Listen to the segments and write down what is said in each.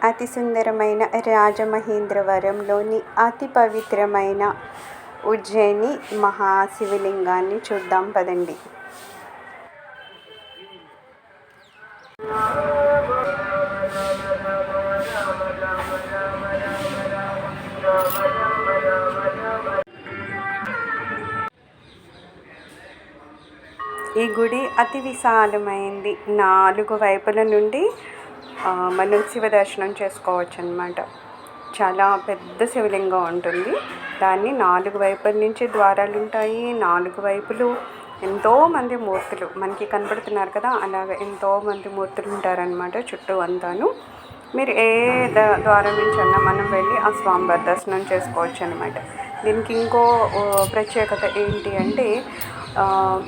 అతి సుందరమైన రాజమహేంద్రవరంలోని అతి పవిత్రమైన ఉజ్జయిని మహాశివలింగాన్ని చూద్దాం పదండి. ఈ గుడి అతి విశాలమైంది. 4 వైపుల నుండి మనం శివ దర్శనం చేసుకోవచ్చు అన్నమాట. చాలా పెద్ద శివలింగం ఉంటుంది. దాన్ని 4 వైపుల నుంచి ద్వారాలు ఉంటాయి. 4 వైపులు ఎంతోమంది మూర్తులు మనకి కనబడుతున్నారు కదా, అలాగ ఎంతోమంది మూర్తులు ఉంటారనమాట చుట్టూ అంతాను. మీరు ఏ ద్వారం నుంచి అన్నా మనం వెళ్ళి ఆ స్వామివారి దర్శనం చేసుకోవచ్చు అనమాట. దీనికి ఇంకో ప్రత్యేకత ఏంటి అంటే,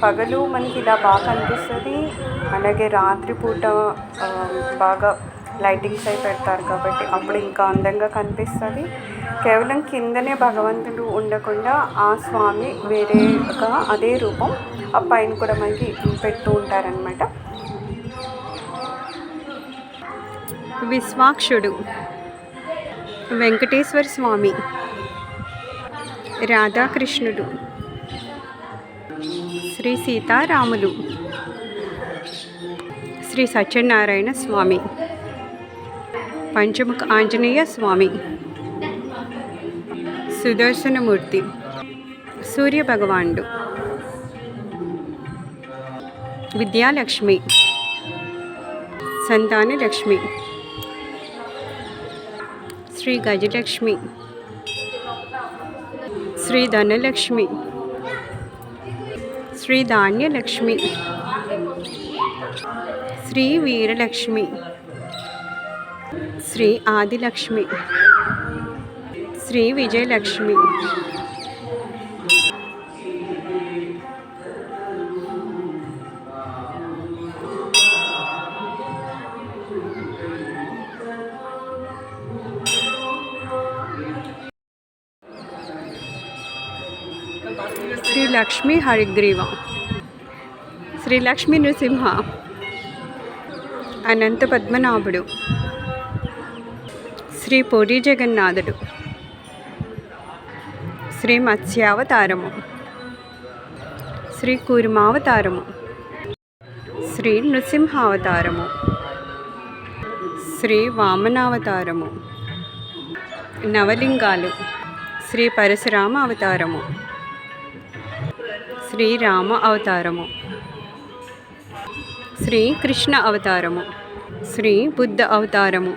పగలు మనకి ఇలా బాగా కనిపిస్తుంది, అలాగే రాత్రిపూట బాగా లైటింగ్స్ అయి పెడతారు కాబట్టి అప్పుడు ఇంకా అందంగా కనిపిస్తుంది. కేవలం కిందనే భగవంతుడు ఉండకుండా ఆ స్వామి వేరేగా అదే రూపం ఆ పైన కూడా మనకి పెడుతూ ఉంటారనమాట. విశ్వాక్షుడు, వెంకటేశ్వర స్వామి, రాధాకృష్ణుడు, శ్రీ సీతారాములు, శ్రీ సత్యనారాయణ స్వామి, పంచముఖ ఆంజనేయ స్వామి, సుదర్శనమూర్తి, సూర్య భగవానుడు, విద్యాలక్ష్మి, సంతానలక్ష్మి, శ్రీ గజలక్ష్మి, శ్రీ ధనలక్ష్మి, శ్రీ ధాన్యలక్ష్మి, శ్రీ వీరలక్ష్మి, శ్రీ ఆదిలక్ష్మి, శ్రీ విజయలక్ష్మి, శ్రీ లక్ష్మీ హరిగ్రీవ, శ్రీ లక్ష్మీ నృసింహ, అనంత పద్మనాభుడు, శ్రీ పూరి జగన్నాథుడు, శ్రీ మత్స్యావతారము, శ్రీ కూర్మావతారము, శ్రీ నృసింహావతారము, శ్రీ వామనావతారము, నవలింగాలు, శ్రీ పరశురామ అవతారము, శ్రీ రామ అవతారము, శ్రీ కృష్ణ అవతారము, శ్రీ బుద్ధ అవతారము,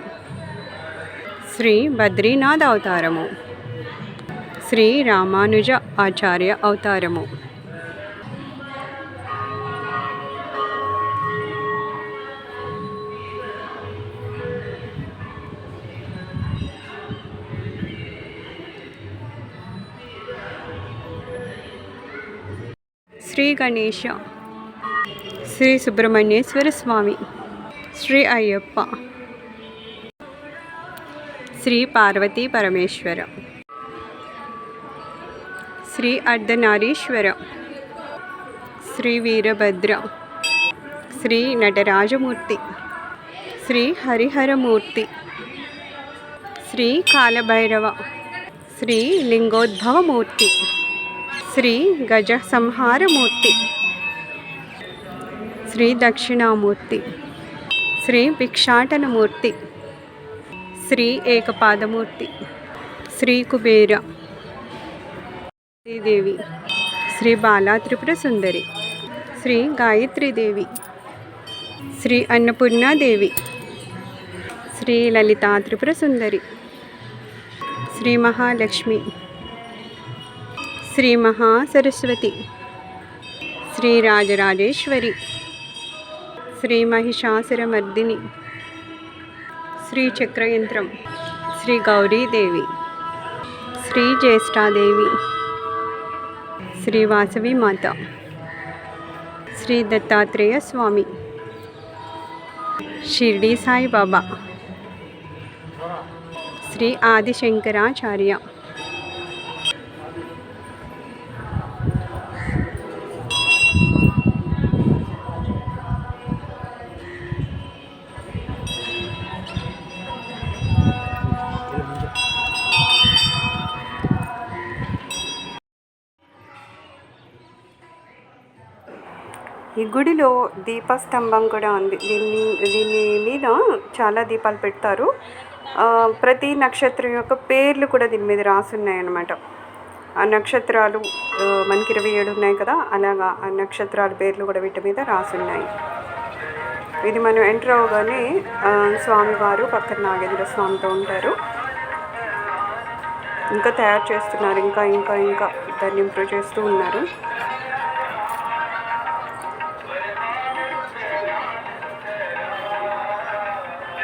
శ్రీ బద్రీనాథ్ అవతారము, శ్రీ రామానుజ ఆచార్య అవతారము, శ్రీ గణేశ, శ్రీ సుబ్రహ్మణ్యేశ్వర స్వామి, శ్రీ అయ్యప్ప, శ్రీ పార్వతీ పరమేశ్వర, శ్రీ అర్ధనారీశ్వర, శ్రీ వీరభద్ర, శ్రీ నటరాజమూర్తి, శ్రీ హరిహరమూర్తి, శ్రీ కాలభైరవ, శ్రీ లింగోద్భవమూర్తి, శ్రీ గజ సంహారమూర్తి, శ్రీ దక్షిణామూర్తి, శ్రీ భిక్షాటనమూర్తి, శ్రీ ఏకపాదమూర్తి, శ్రీ కుబేర దేవి, శ్రీ బాలా త్రిపుర సుందరి, శ్రీ గాయత్రీదేవి, శ్రీ అన్నపూర్ణాదేవి, శ్రీ లలితా త్రిపుర సుందరి, శ్రీ మహాలక్ష్మి, శ్రీ మహాసరస్వతి, శ్రీ రాజరాజేశ్వరి, శ్రీ మహిషాసురమర్దిని, శ్రీ చక్రయంత్రం, శ్రీ గౌరీదేవి, శ్రీ జ్యేష్ఠాదేవి, శ్రీ వాసవి మాత, శ్రీ దత్తాత్రేయ స్వామి, షిర్డీ సాయిబాబా, శ్రీ ఆదిశంకరాచార్య, ఈ గుడిలో దీపస్తంభం కూడా ఉంది. దీని మీద చాలా దీపాలు పెడతారు. ప్రతి నక్షత్రం యొక్క పేర్లు కూడా దీని మీద రాసున్నాయన్నమాట. ఆ నక్షత్రాలు మనకి 27 ఉన్నాయి కదా, అలాగా ఆ నక్షత్రాల పేర్లు కూడా వీటి మీద రాసున్నాయి. ఇది మనం ఎంటర్ అవగానే స్వామివారు పక్కన నాగేంద్ర స్వామితో ఉంటారు. ఇంకా తయారు చేస్తున్నారు, ఇంకా ఇంకా ఇంకా దాన్ని ఇంప్రూవ్ చేస్తూ ఉన్నారు.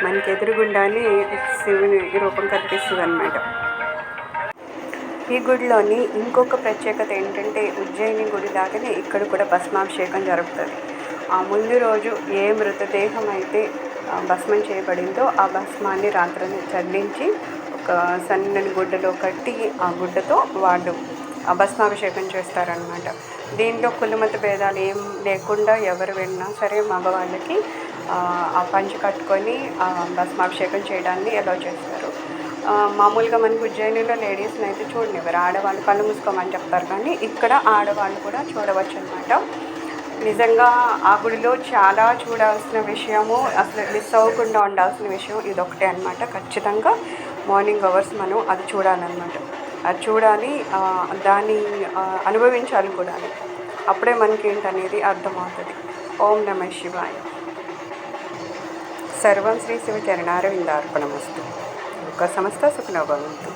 మనకి ఎదురుగుండానే శివుని రూపం కనిపిస్తుంది అన్నమాట. ఈ గుడిలోని ఇంకొక ప్రత్యేకత ఏంటంటే ఉజ్జయిని గుడి లాగానే ఇక్కడ కూడా భస్మాభిషేకం జరుగుతుంది. ఆ ముందు రోజు ఏ మృతదేహం అయితే భస్మం చేయబడిందో ఆ భస్మాన్ని రాత్రిని చల్లించి ఒక సన్నని గుడ్డలో కట్టి ఆ గుడ్డతో వాళ్ళు ఆ భస్మాభిషేకం చేస్తారనమాట. దీనిలో కులమత భేదాలు ఏం లేకుండా ఎవరు వెళ్ళినా సరే మగవాళ్ళకి ఆ పంచి కట్టుకొని భస్మాభిషేకం చేయడాన్ని అలౌ చేస్తారు. మామూలుగా మనకు ఉజ్జయినిలో లేడీస్ని అయితే చూడనివ్వరు, ఆడవాళ్ళు కళ్ళు మూసుకోమని చెప్తారు. కానీ ఇక్కడ ఆడవాళ్ళు కూడా చూడవచ్చు అనమాట. నిజంగా ఆ గుడిలో చాలా చూడాల్సిన విషయము, అసలు మిస్ అవ్వకుండా ఉండాల్సిన విషయం ఇదొకటే అనమాట. ఖచ్చితంగా మార్నింగ్ అవర్స్ మనం అది చూడాలన్నమాట. అది చూడాలి, దాన్ని అనుభవించాలి కూడా. అప్పుడే మనకి ఏంటనేది అర్థమవుతుంది. ఓం నమః శివాయ. సర్వం శ్రీ శివ చరణారవిందార్పణమస్తు. లోకా సమస్త సుఖినో భవంతు.